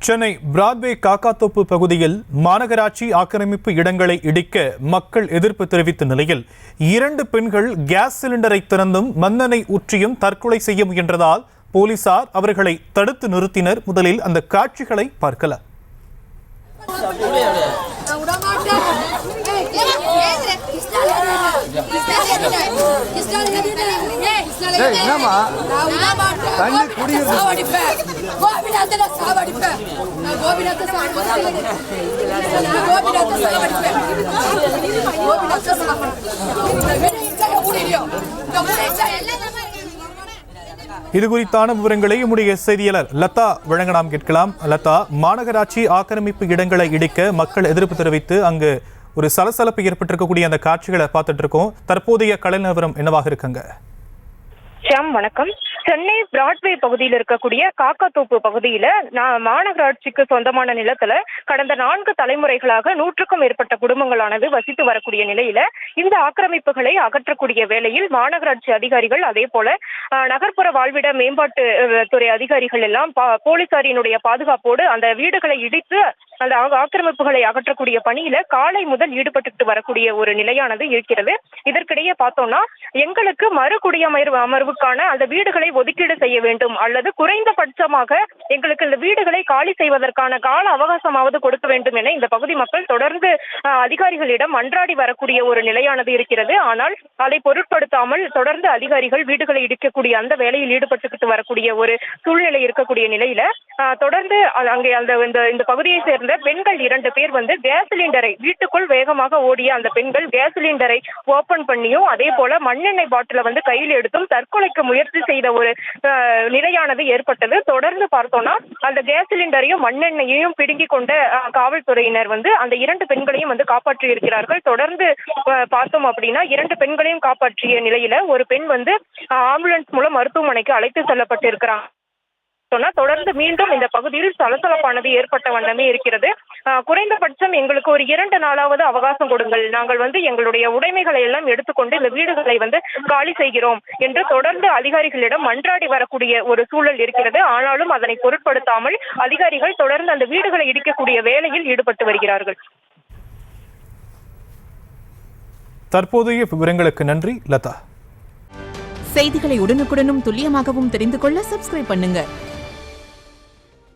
Chennai Broadway Kakkathoppu பகுதியில் மாநகராட்சி ஆக்கிரமிப்பு இடங்களை இடிக்க மக்கள் எதிர்ப்பு தெரிவித்த நிலையில் 2 பெண்கள் கேஸ் சிலிண்டரை திறந்தும் மண்ணெண்ணெய் ஊற்றியும் தற்கொலை செய்ய முயன்றதால் போலீசார் அவர்களை தடுத்து நிறுத்தினர். முதலில் அந்த காட்சிகளை பார்க்கலாம். இது குறித்தான விவரங்களை நம்முடைய செய்தியாளர் லதா வழங்க நாம் கேட்கலாம். லதா, மாநகராட்சி ஆக்கிரமிப்பு இடங்களை இடிக்க மக்கள் எதிர்ப்பு தெரிவித்து அங்கு ஒரு சலசலப்பு ஏற்பட்டிருக்கக்கூடிய அந்த காட்சிகளை பார்த்துட்டு இருக்கோம். தற்போதைய கள நிலவரம் என்னவாக இருக்குங்க? ஷியாம், வணக்கம். சென்னை பிராட்வே பகுதியில் இருக்கக்கூடிய காக்காத்தோப்பு பகுதியில மாநகராட்சிக்கு சொந்தமான நிலத்துல கடந்த 4 தலைமுறைகளாக 100க்கும் மேற்பட்ட குடும்பங்களானது வசித்து வரக்கூடிய நிலையில இந்த ஆக்கிரமிப்புகளை அகற்றக்கூடிய வேளையில் மாநகராட்சி அதிகாரிகள், அதே போல நகர்ப்புற வாழ்விட மேம்பாட்டு துறை அதிகாரிகள் எல்லாம் போலீசாரினுடைய பாதுகாப்போடு அந்த வீடுகளை இடித்து அந்த ஆக்கிரமிப்புகளை அகற்றக்கூடிய பணியில காலை முதல் ஈடுபட்டு வரக்கூடிய ஒரு நிலையானது இருக்கிறது. இதற்கிடையே பார்த்தோம்னா, எங்களுக்கு மறுகுடியமர்வுக்கான அந்த வீடுகளை ஒதுக்கீடு செய்ய வேண்டும் அல்லது குறைந்தபட்சமாக எங்களுக்கு இந்த வீடுகளை காலி செய்வதற்கான கால அவகாசமாவது கொடுக்க வேண்டும் என இந்த பகுதி மக்கள் தொடர்ந்து அதிகாரிகளிடம் மன்றாடி வரக்கூடிய ஒரு நிலையானது இருக்கிறது. ஆனால் அதை பொருட்படுத்தாமல் தொடர்ந்து அதிகாரிகள் வீடுகளை இடிக்கக்கூடிய அந்த வேலையில் ஈடுபட்டு வரக்கூடிய ஒரு சூழ்நிலை இருக்கக்கூடிய நிலையில தொடர்ந்து அங்கே இந்த பகுதியை சேர்ந்த பெண்கள் 2 பேர் கேஸ் சிலிண்டரை வீட்டுக்குள் வேகமாக ஓடிய அந்த பெண்கள் கேஸ் சிலிண்டரை ஓபன் பண்ணியும் அதே போல மண்ணெண்ணெய் பாட்டில கையில் எடுத்தும் தற்கொலைக்கு முயற்சி செய்த ஒரு நிலையானது ஏற்பட்டது. தொடர்ந்து பார்த்தோம்னா அந்த கேஸ் சிலிண்டரையும் மண்ணெண்ணையையும் பிடுங்கி கொண்ட காவல்துறையினர் அந்த 2 பெண்களையும் காப்பாற்றி இருக்கிறார்கள். தொடர்ந்து பார்த்தோம் அப்படின்னா 2 பெண்களையும் காப்பாற்றிய நிலையில ஒரு பெண் ஆம்புலன்ஸ் மூலம் மருத்துவமனைக்கு அழைத்து செல்லப்பட்டு இருக்கிறாங்க. தொடர்ந்து மீண்டும் இந்த பகுதியில் சலசலப்பானது ஏற்பட்ட வண்ணமே இருக்கிறது. குறைந்தபட்சம் எங்களுக்கு ஒரு 2 நாளாவது அவகாசம் கொடுங்கள், நாங்கள் எங்களுடைய உடைமைகளை எல்லாம் எடுத்துக்கொண்டு இந்த வீடுகளை காலி செய்கிறோம் என்று தொடர்ந்து அதிகாரிகளிடம் மன்றாடி வரக்கூடிய ஒரு சூழல் இருக்கிறது. ஆனாலும் அதனை பொருட்படுத்தாமல் அதிகாரிகள் தொடர்ந்து அந்த வீடுகளை இடிக்கக்கூடிய வேலையில் ஈடுபட்டு வருகிறார்கள். தற்போதைய விவரங்களுக்கு நன்றி லதா. செய்திகளை உடனுக்குடனும் துல்லியமாகவும் தெரிந்து கொள்ள சப்ஸ்கிரைப் பண்ணுங்க.